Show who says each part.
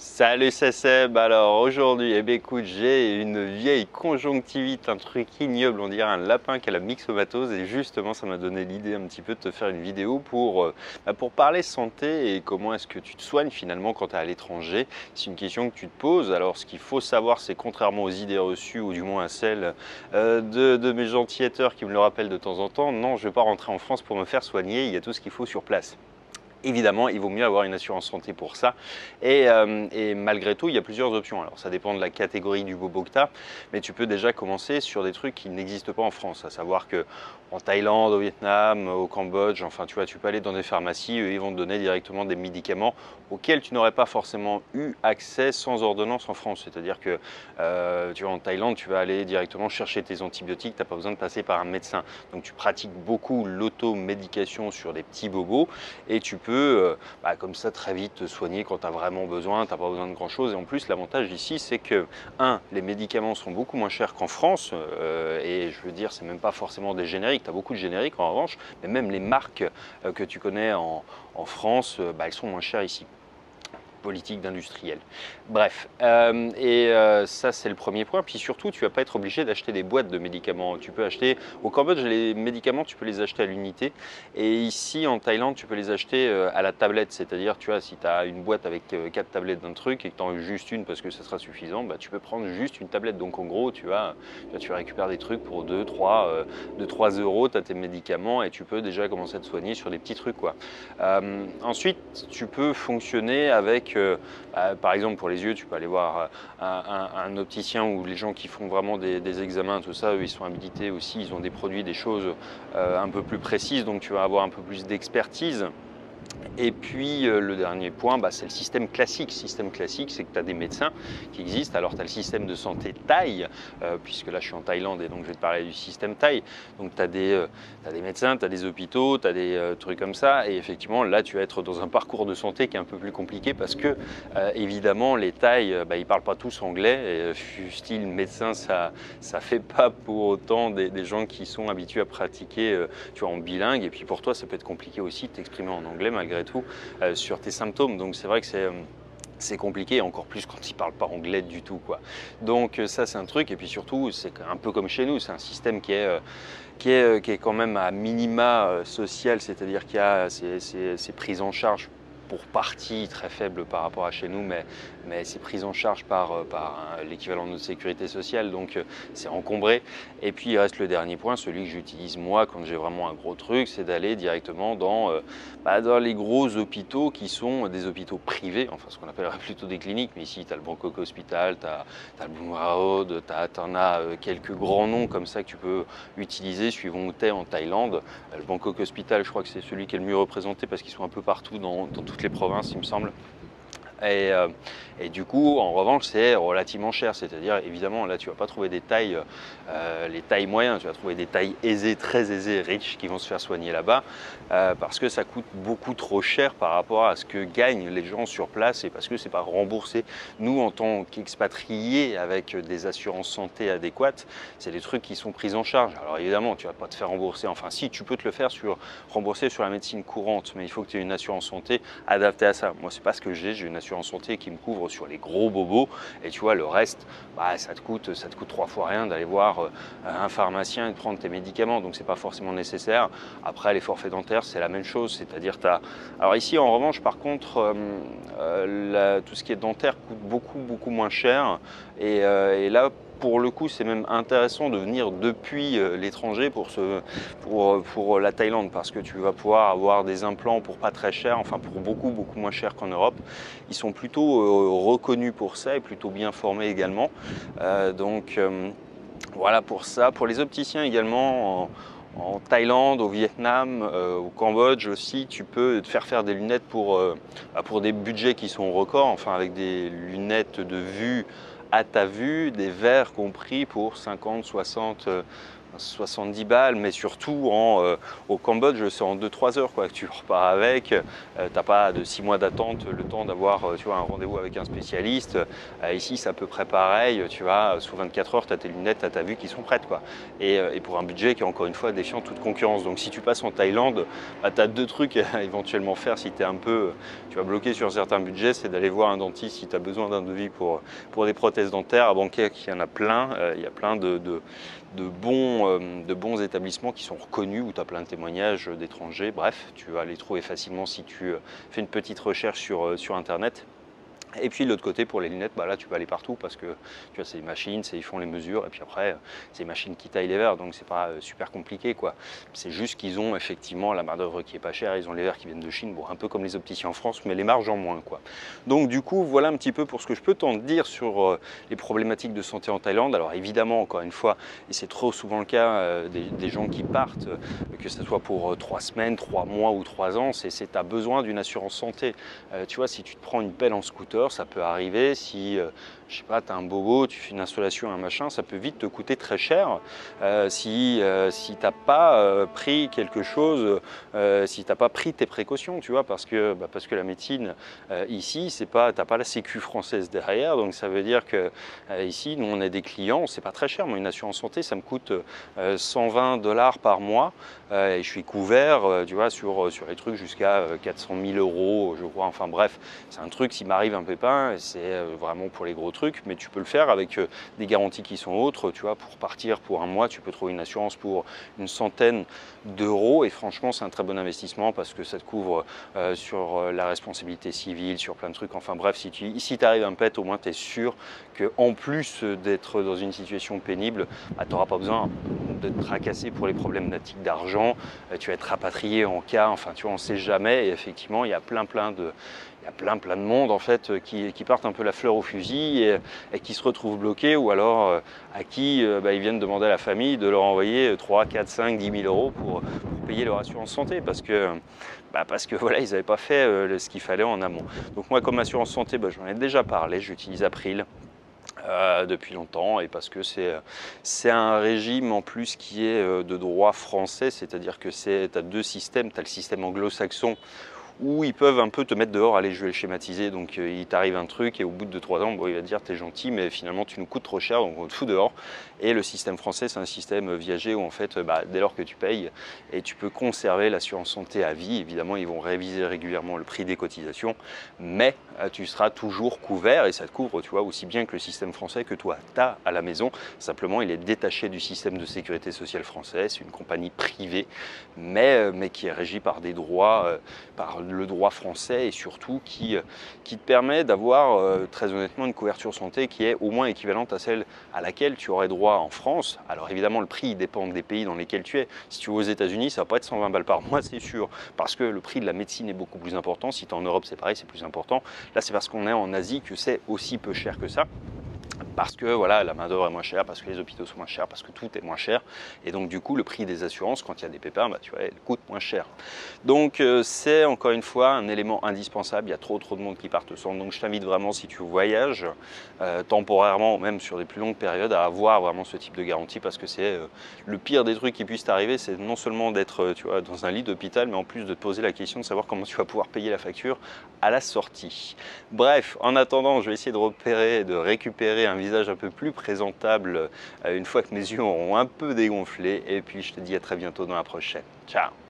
Speaker 1: Salut, c'est Seb. Alors aujourd'hui, écoute, j'ai une vieille conjonctivite, un truc ignoble, on dirait un lapin qui a la myxomatose, et justement ça m'a donné l'idée un petit peu de te faire une vidéo pour parler santé et comment est-ce que tu te soignes finalement quand tu es à l'étranger. C'est une question que tu te poses. Alors ce qu'il faut savoir, c'est contrairement aux idées reçues, ou du moins à celles de mes gentilletteurs qui me le rappellent de temps en temps, non, je ne vais pas rentrer en France pour me faire soigner, il y a tout ce qu'il faut sur place. Évidemment, il vaut mieux avoir une assurance santé pour ça. Et malgré tout, il y a plusieurs options. Alors, ça dépend de la catégorie du bobo que tu as, mais tu peux déjà commencer sur des trucs qui n'existent pas en France. À savoir que en Thaïlande, au Vietnam, au Cambodge, enfin, tu vois, tu peux aller dans des pharmacies, eux, ils vont te donner directement des médicaments auxquels tu n'aurais pas forcément eu accès sans ordonnance en France. C'est-à-dire que, tu vois, en Thaïlande, tu vas aller directement chercher tes antibiotiques, tu n'as pas besoin de passer par un médecin. Donc, tu pratiques beaucoup l'automédication sur des petits bobos et tu peux comme ça très vite te soigner quand tu as vraiment besoin, tu n'as pas besoin de grand chose. Et en plus, l'avantage ici, c'est que, les médicaments sont beaucoup moins chers qu'en France, et je veux dire, c'est même pas forcément des génériques, tu as beaucoup de génériques en revanche, mais même les marques que tu connais en France, elles sont moins chères ici. Politique d'industriel. Bref, ça c'est le premier point. Puis surtout, tu vas pas être obligé d'acheter des boîtes de médicaments. Tu peux acheter, au Cambodge, les médicaments, tu peux les acheter à l'unité. Et ici, en Thaïlande, tu peux les acheter à la tablette. C'est-à-dire, tu vois, si tu as une boîte avec 4 tablettes d'un truc et que tu en veux juste une parce que ça sera suffisant, bah, tu peux prendre juste une tablette. Donc en gros, tu récupères des trucs pour 2-3 euros, tu as tes médicaments et tu peux déjà commencer à te soigner sur des petits trucs, quoi. Ensuite, tu peux fonctionner avec par exemple, pour les yeux, tu peux aller voir un opticien, ou les gens qui font vraiment des examens, tout ça, eux, ils sont habilités aussi, ils ont des produits, des choses un peu plus précises, donc tu vas avoir un peu plus d'expertise. Et puis le dernier point, c'est le système classique. Système classique, c'est que tu as des médecins qui existent. Alors tu as le système de santé Thaï, puisque là je suis en Thaïlande et donc je vais te parler du système Thaï. Donc tu as des médecins, tu as des hôpitaux, tu as des trucs comme ça. Et effectivement, là tu vas être dans un parcours de santé qui est un peu plus compliqué parce que évidemment les Thaïs, ils ne parlent pas tous anglais. Et style médecin, ça ne fait pas pour autant des gens qui sont habitués à pratiquer tu vois, en bilingue. Et puis pour toi, ça peut être compliqué aussi de t'exprimer en anglais malgré tout sur tes symptômes. Donc c'est vrai que c'est compliqué, encore plus quand ils ne parlent pas anglais du tout, quoi. Donc ça c'est un truc, et puis surtout c'est un peu comme chez nous, c'est un système qui est quand même à minima social, c'est-à-dire qu'il y a ces prises en charge pour partie très faible par rapport à chez nous, mais c'est pris en charge par l'équivalent de notre sécurité sociale, donc c'est encombré. Et puis il reste le dernier point, celui que j'utilise moi quand j'ai vraiment un gros truc, c'est d'aller directement dans les gros hôpitaux qui sont des hôpitaux privés, enfin ce qu'on appellerait plutôt des cliniques, mais ici tu as le Bangkok Hospital, tu as le Bung Raod, tu en as quelques grands noms comme ça que tu peux utiliser suivant où tu es en Thaïlande. Le Bangkok Hospital, je crois que c'est celui qui est le mieux représenté parce qu'ils sont un peu partout dans toutes les provinces, il me semble. Et du coup, en revanche, c'est relativement cher. C'est-à-dire, évidemment, là, tu ne vas pas trouver des tailles, les tailles moyennes. Tu vas trouver des tailles aisées, très aisées, riches, qui vont se faire soigner là-bas, parce que ça coûte beaucoup trop cher par rapport à ce que gagnent les gens sur place, et parce que c'est pas remboursé. Nous, en tant qu'expatriés avec des assurances santé adéquates, c'est des trucs qui sont pris en charge. Alors évidemment, tu ne vas pas te faire rembourser. Enfin, si, tu peux te le faire rembourser sur la médecine courante, mais il faut que tu aies une assurance santé adaptée à ça. Moi, c'est pas ce que j'ai une assurance santé qui me couvre sur les gros bobos, et tu vois, le reste, ça te coûte 3 fois rien d'aller voir un pharmacien et de prendre tes médicaments, donc c'est pas forcément nécessaire. Après, les forfaits dentaires, c'est la même chose, c'est-à-dire alors ici, en revanche, par contre, tout ce qui est dentaire coûte beaucoup moins cher, et là, pour le coup, c'est même intéressant de venir depuis l'étranger pour la Thaïlande, parce que tu vas pouvoir avoir des implants pour pas très cher, enfin pour beaucoup moins cher qu'en Europe. Ils sont plutôt reconnus pour ça et plutôt bien formés également. Voilà pour ça. Pour les opticiens également, en Thaïlande, au Vietnam, au Cambodge aussi, tu peux te faire des lunettes pour des budgets qui sont records, enfin avec des lunettes de vue à ta vue, des verres compris pour 50, 60, 70 balles, mais surtout au Cambodge, c'est en 2-3 heures quoi, que tu repars avec. T'as pas de 6 mois d'attente, le temps d'avoir tu vois, un rendez-vous avec un spécialiste. Ici, c'est à peu près pareil. Tu vois, sous 24 heures, tu as tes lunettes, tu as ta vue qui sont prêtes. Quoi. Et pour un budget qui est encore une fois défiant toute concurrence. Donc si tu passes en Thaïlande, bah, tu as 2 trucs à éventuellement faire si tu es un peu tu vas bloquer sur certains budgets, c'est d'aller voir un dentiste si tu as besoin d'un devis pour des prothèses dentaires. À Bangkok, il y en a plein. Il y a plein de bons établissements qui sont reconnus où tu as plein de témoignages d'étrangers. Bref, tu vas les trouver facilement si tu fais une petite recherche sur Internet. Et puis de l'autre côté, pour les lunettes, bah là tu peux aller partout parce que tu vois, c'est des machines, ils font les mesures et puis après c'est des machines qui taillent les verres, donc c'est pas super compliqué quoi. C'est juste qu'ils ont effectivement la main d'œuvre qui est pas chère, ils ont les verres qui viennent de Chine, bon un peu comme les opticiens en France, mais les marges en moins quoi. Donc du coup voilà un petit peu pour ce que je peux t'en dire sur les problématiques de santé en Thaïlande. Alors évidemment encore une fois, et c'est trop souvent le cas des gens qui partent, que ce soit pour 3 semaines, 3 mois ou 3 ans, c'est tu as besoin d'une assurance santé. Tu vois, si tu te prends une pelle en scooter, ça peut arriver. Si je sais pas, tu as un bobo, tu fais une installation, un machin, ça peut vite te coûter très cher. Si tu n'as pas pris quelque chose, si tu n'as pas pris tes précautions, tu vois, parce que la médecine ici, tu n'as pas la sécu française derrière, donc ça veut dire que ici, nous on a des clients, c'est pas très cher. Moi, une assurance santé, ça me coûte 120 $ par mois et je suis couvert, tu vois, sur les trucs jusqu'à 400 000 €, je crois. Enfin bref, c'est un truc, s'il m'arrive un pépin, c'est vraiment pour les gros trucs, mais tu peux le faire avec des garanties qui sont autres. Tu vois, pour partir pour un mois, tu peux trouver une assurance pour une centaine d'euros et franchement, c'est un très bon investissement parce que ça te couvre sur la responsabilité civile, sur plein de trucs. Enfin bref, si t'arrive un pet, au moins tu es sûr qu'en plus d'être dans une situation pénible, bah, tu n'auras pas besoin de te tracasser pour les problématiques d'argent. Tu vas être rapatrié en cas, enfin tu vois, on ne sait jamais. Et effectivement, il y a plein de monde en fait qui partent un peu la fleur au fusil et qui se retrouvent bloqués ou alors à qui ils viennent demander à la famille de leur envoyer 3, 4, 5, 10 000 € pour payer leur assurance santé parce que voilà, ils n'avaient pas fait ce qu'il fallait en amont. Donc moi comme assurance santé, j'en ai déjà parlé, j'utilise April. Depuis longtemps et parce que c'est un régime en plus qui est de droit français, c'est-à-dire que tu as 2 systèmes, tu as le système anglo-saxon où ils peuvent un peu te mettre dehors, allez je vais le schématiser, donc il t'arrive un truc et au bout de 3 ans, il va te dire t'es gentil mais finalement tu nous coûtes trop cher donc on te fout dehors. Et le système français c'est un système viager où en fait dès lors que tu payes et tu peux conserver l'assurance santé à vie, évidemment ils vont réviser régulièrement le prix des cotisations, mais tu seras toujours couvert et ça te couvre tu vois aussi bien que le système français que toi tu as à la maison, simplement il est détaché du système de sécurité sociale français, c'est une compagnie privée mais qui est régie par des droits, par le droit français et surtout qui te permet d'avoir très honnêtement une couverture santé qui est au moins équivalente à celle à laquelle tu aurais droit en France. Alors évidemment le prix dépend des pays dans lesquels tu es. Si tu es aux États-Unis ça va pas être 120 balles par mois c'est sûr parce que le prix de la médecine est beaucoup plus important. Si tu es en Europe c'est pareil, c'est plus important. Là c'est parce qu'on est en Asie que c'est aussi peu cher que ça. Parce que voilà, la main d'œuvre est moins chère, parce que les hôpitaux sont moins chers, parce que tout est moins cher. Et donc du coup, le prix des assurances, quand il y a des pépins, tu vois, elles coûtent moins cher. Donc c'est encore une fois un élément indispensable. Il y a trop de monde qui partent sans. Donc je t'invite vraiment, si tu voyages temporairement, même sur des plus longues périodes, à avoir vraiment ce type de garantie, parce que c'est le pire des trucs qui puissent t'arriver, c'est non seulement d'être tu vois, dans un lit d'hôpital, mais en plus de te poser la question de savoir comment tu vas pouvoir payer la facture à la sortie. Bref, en attendant, je vais essayer de récupérer un visage un peu plus présentable une fois que mes yeux auront un peu dégonflé et puis je te dis à très bientôt dans la prochaine. Ciao!